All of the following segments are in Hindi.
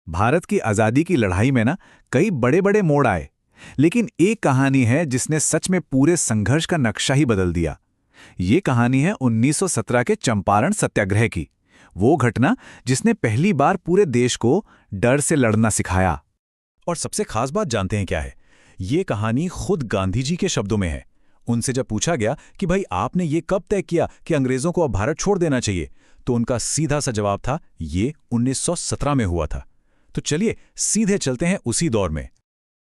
भारत की आज़ादी की लड़ाई में ना कई बड़े बड़े मोड़ आए, लेकिन एक कहानी है जिसने सच में पूरे संघर्ष का नक्शा ही बदल दिया। ये कहानी है 1917 के चंपारण सत्याग्रह की। वो घटना जिसने पहली बार पूरे देश को डर से लड़ना सिखाया। और सबसे खास बात जानते हैं क्या है? ये कहानी खुद गांधी जी के शब्दों में है। उनसे जब पूछा गया कि भाई आपने ये कब तय किया कि अंग्रेजों को अब भारत छोड़ देना चाहिए, तो उनका सीधा सा जवाब था, ये 1917 में हुआ था। तो चलिए सीधे चलते हैं उसी दौर में।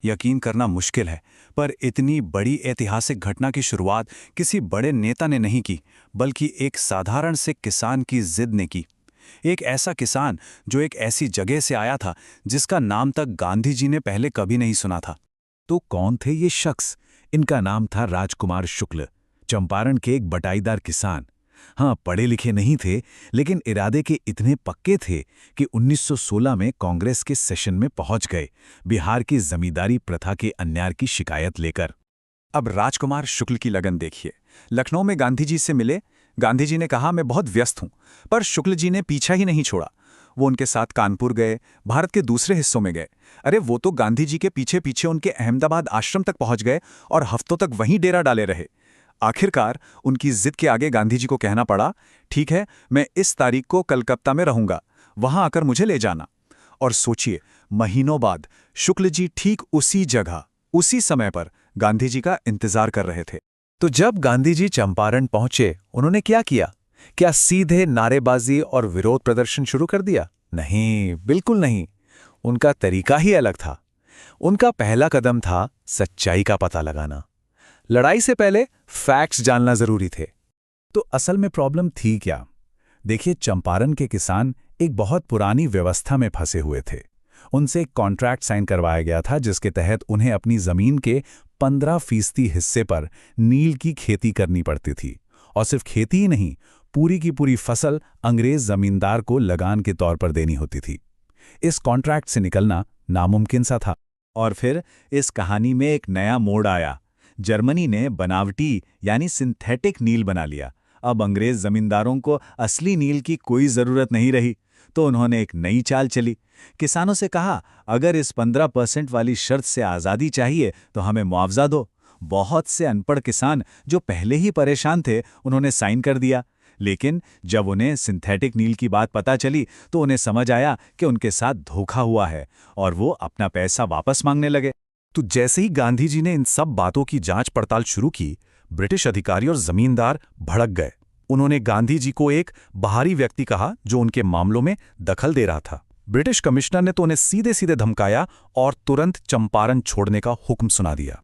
यकीन करना मुश्किल है, पर इतनी बड़ी ऐतिहासिक घटना की शुरुआत किसी बड़े नेता ने नहीं की, बल्कि एक साधारण से किसान की जिद ने की। एक ऐसा किसान जो एक ऐसी जगह से आया था जिसका नाम तक गांधी जी ने पहले कभी नहीं सुना था। तो कौन थे ये शख्स? इनका नाम था राजकुमार शुक्ल, चंपारण के एक बटाईदार किसान। हाँ, पढ़े लिखे नहीं थे, लेकिन इरादे के इतने पक्के थे कि 1916 में कांग्रेस के सेशन में पहुंच गए, बिहार की जमींदारी प्रथा के अन्याय की शिकायत लेकर। अब राजकुमार शुक्ल की लगन देखिए। लखनऊ में गांधी जी से मिले। गांधी जी ने कहा, मैं बहुत व्यस्त हूं, पर शुक्ल जी ने पीछा ही नहीं छोड़ा। वो उनके साथ कानपुर गए, भारत के दूसरे हिस्सों में गए। अरे वो तो गांधी जी के पीछे पीछे उनके अहमदाबाद आश्रम तक पहुंच गए और हफ्तों तक वहीं डेरा डाले रहे। आखिरकार उनकी जिद के आगे गांधी जी को कहना पड़ा, ठीक है, मैं इस तारीख को कलकत्ता में रहूंगा, वहां आकर मुझे ले जाना। और सोचिए, महीनों बाद शुक्ल जी ठीक उसी जगह उसी समय पर गांधी जी का इंतजार कर रहे थे। तो जब गांधी जी चंपारण पहुंचे, उन्होंने क्या किया? क्या सीधे नारेबाजी और विरोध प्रदर्शन शुरू कर दिया? नहीं, बिल्कुल नहीं। उनका तरीका ही अलग था। उनका पहला कदम था सच्चाई का पता लगाना। लड़ाई से पहले फैक्ट्स जानना जरूरी थे। तो असल में प्रॉब्लम थी क्या? देखिए, चंपारण के किसान एक बहुत पुरानी व्यवस्था में फंसे हुए थे। उनसे एक कॉन्ट्रैक्ट साइन करवाया गया था जिसके तहत उन्हें अपनी जमीन के 15% हिस्से पर नील की खेती करनी पड़ती थी। और सिर्फ खेती ही नहीं, पूरी की पूरी फसल अंग्रेज जमींदार को लगान के तौर पर देनी होती थी। इस कॉन्ट्रैक्ट से निकलना नामुमकिन सा था। और फिर इस कहानी में एक नया मोड़ आया। जर्मनी ने बनावटी यानी सिंथेटिक नील बना लिया। अब अंग्रेज जमींदारों को असली नील की कोई जरूरत नहीं रही। तो उन्होंने एक नई चाल चली। किसानों से कहा, अगर इस 15% वाली शर्त से आज़ादी चाहिए तो हमें मुआवजा दो। बहुत से अनपढ़ किसान जो पहले ही परेशान थे, उन्होंने साइन कर दिया। लेकिन जब उन्हें सिंथेटिक नील की बात पता चली तो उन्हें समझ आया कि उनके साथ धोखा हुआ है और वो अपना पैसा वापस मांगने लगे। तो जैसे ही गांधी जी ने इन सब बातों की जांच पड़ताल शुरू की, ब्रिटिश अधिकारी और जमींदार भड़क गए। उन्होंने गांधी जी को एक बाहरी व्यक्ति कहा जो उनके मामलों में दखल दे रहा था। ब्रिटिश कमिश्नर ने तो उन्हें सीधे सीधे धमकाया और तुरंत चंपारण छोड़ने का हुक्म सुना दिया।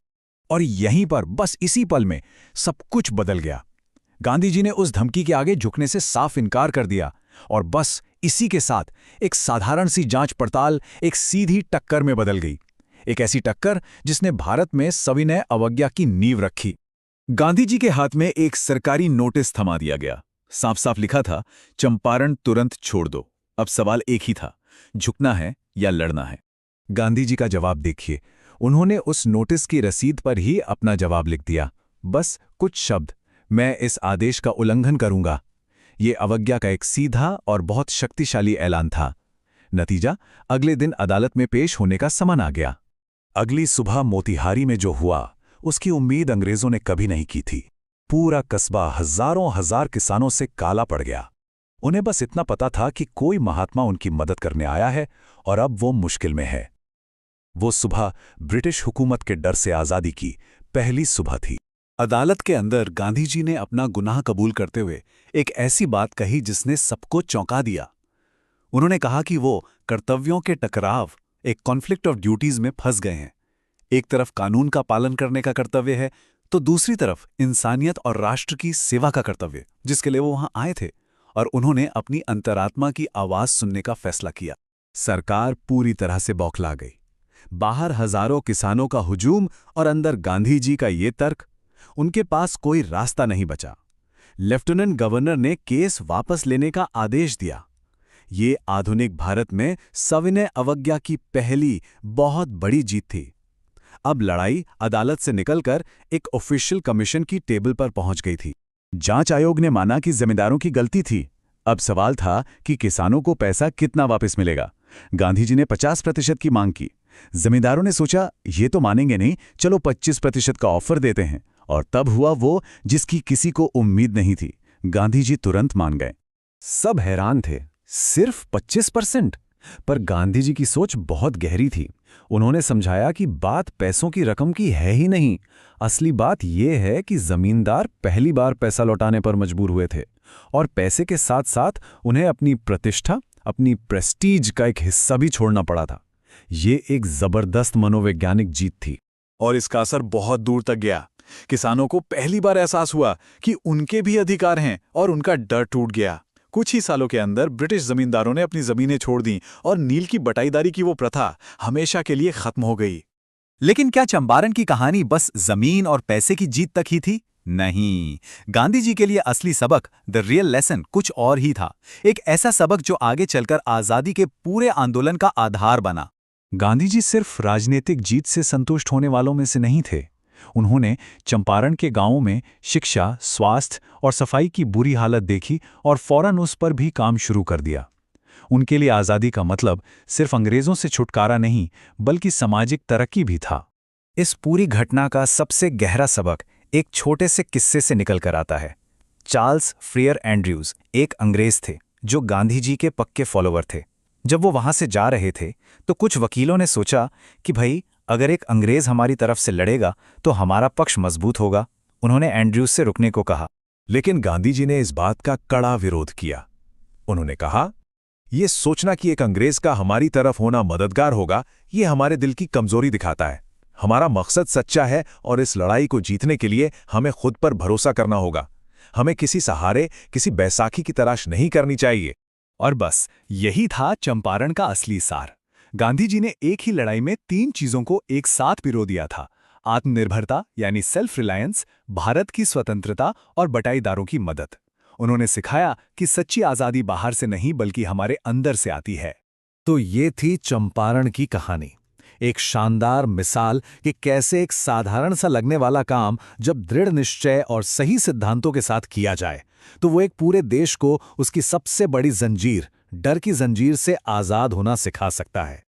और यहीं पर बस इसी पल में सब कुछ बदल गया। गांधी जी ने उस धमकी के आगे झुकने से साफ इनकार कर दिया और बस इसी के साथ एक साधारण सी जांच पड़ताल एक सीधी टक्कर में बदल गई। एक ऐसी टक्कर जिसने भारत में सविनय अवज्ञा की नींव रखी। गांधी जी के हाथ में एक सरकारी नोटिस थमा दिया गया। साफ साफ लिखा था, चंपारण तुरंत छोड़ दो। अब सवाल एक ही था, झुकना है या लड़ना है। गांधी जी का जवाब देखिए। उन्होंने उस नोटिस की रसीद पर ही अपना जवाब लिख दिया। बस कुछ शब्द, मैं इस आदेश का उल्लंघन करूंगा। ये अवज्ञा का एक सीधा और बहुत शक्तिशाली ऐलान था। नतीजा, अगले दिन अदालत में पेश होने का समन आ गया। अगली सुबह मोतिहारी में जो हुआ, उसकी उम्मीद अंग्रेजों ने कभी नहीं की थी। पूरा कस्बा हजारों हजार किसानों से काला पड़ गया। उन्हें बस इतना पता था कि कोई महात्मा उनकी मदद करने आया है और अब वो मुश्किल में है। वो सुबह ब्रिटिश हुकूमत के डर से आज़ादी की पहली सुबह थी। अदालत के अंदर गांधी जी ने अपना गुनाह कबूल करते हुए एक ऐसी बात कही जिसने सबको चौंका दिया। उन्होंने कहा कि वो कर्तव्यों के टकराव, एक कॉन्फ्लिक्ट ऑफ ड्यूटीज में फंस गए हैं। एक तरफ कानून का पालन करने का कर्तव्य है, तो दूसरी तरफ इंसानियत और राष्ट्र की सेवा का कर्तव्य, जिसके लिए वो वहां आए थे। और उन्होंने अपनी अंतरात्मा की आवाज सुनने का फैसला किया। सरकार पूरी तरह से बौखला गई। बाहर हजारों किसानों का हुजूम और अंदर गांधी जी का ये तर्क। उनके पास कोई रास्ता नहीं बचा। लेफ्टिनेंट गवर्नर ने केस वापस लेने का आदेश दिया। ये आधुनिक भारत में सविनय अवज्ञा की पहली बहुत बड़ी जीत थी। अब लड़ाई अदालत से निकलकर एक ऑफिशियल कमीशन की टेबल पर पहुंच गई थी। जांच आयोग ने माना कि जमींदारों की गलती थी। अब सवाल था कि किसानों को पैसा कितना वापस मिलेगा। गांधी जी ने 50% की मांग की। जमींदारों ने सोचा ये तो मानेंगे नहीं, चलो 25% का ऑफर देते हैं। और तब हुआ वो जिसकी किसी को उम्मीद नहीं थी। गांधी जी तुरंत मान गए। सब हैरान थे, सिर्फ 25%। पर गांधी जी की सोच बहुत गहरी थी। उन्होंने समझाया कि बात पैसों की रकम की है ही नहीं, असली बात यह है कि जमींदार पहली बार पैसा लौटाने पर मजबूर हुए थे, और पैसे के साथ साथ उन्हें अपनी प्रतिष्ठा, अपनी प्रेस्टीज का एक हिस्सा भी छोड़ना पड़ा था। ये एक जबरदस्त मनोवैज्ञानिक जीत थी। और इसका असर बहुत दूर तक गया। किसानों को पहली बार एहसास हुआ कि उनके भी अधिकार हैं और उनका डर टूट गया। कुछ ही सालों के अंदर ब्रिटिश जमींदारों ने अपनी जमीनें छोड़ दी और नील की बटाईदारी की वो प्रथा हमेशा के लिए खत्म हो गई। लेकिन क्या चंपारण की कहानी बस जमीन और पैसे की जीत तक ही थी? नहीं, गांधी जी के लिए असली सबक, द रियल लेसन, कुछ और ही था। एक ऐसा सबक जो आगे चलकर आजादी के पूरे आंदोलन का आधार बना। गांधी जी सिर्फ राजनीतिक जीत से संतुष्ट होने वालों में से नहीं थे। उन्होंने चंपारण के गांवों में शिक्षा, स्वास्थ्य और सफाई की बुरी हालत देखी और फौरन उस पर भी काम शुरू कर दिया। उनके लिए आज़ादी का मतलब सिर्फ अंग्रेज़ों से छुटकारा नहीं, बल्कि सामाजिक तरक्की भी था। इस पूरी घटना का सबसे गहरा सबक एक छोटे से किस्से से निकल कर आता है। चार्ल्स फ्रियर एंड्रयूज एक अंग्रेज थे जो गांधी जी के पक्के फॉलोवर थे। जब वो वहां से जा रहे थे तो कुछ वकीलों ने सोचा कि भाई, अगर एक अंग्रेज हमारी तरफ से लड़ेगा तो हमारा पक्ष मजबूत होगा। उन्होंने एंड्रयूज से रुकने को कहा, लेकिन गांधी जी ने इस बात का कड़ा विरोध किया। उन्होंने कहा, यह सोचना कि एक अंग्रेज का हमारी तरफ होना मददगार होगा, यह हमारे दिल की कमजोरी दिखाता है। हमारा मकसद सच्चा है और इस लड़ाई को जीतने के लिए हमें खुद पर भरोसा करना होगा। हमें किसी सहारे, किसी बैसाखी की तलाश नहीं करनी चाहिए। और बस यही था चंपारण का असली सार। गांधी जी ने एक ही लड़ाई में 3 चीजों को एक साथ पिरो दिया था: आत्मनिर्भरता यानी सेल्फ रिलायंस, भारत की स्वतंत्रता और बटाईदारों की मदद। उन्होंने सिखाया कि सच्ची आजादी बाहर से नहीं बल्कि हमारे अंदर से आती है। तो ये थी चंपारण की कहानी, एक शानदार मिसाल कि कैसे एक साधारण सा लगने वाला काम जब दृढ़ निश्चय और सही सिद्धांतों के साथ किया जाए तो वो एक पूरे देश को उसकी सबसे बड़ी जंजीर, डर की जंजीर से आजाद होना सिखा सकता है।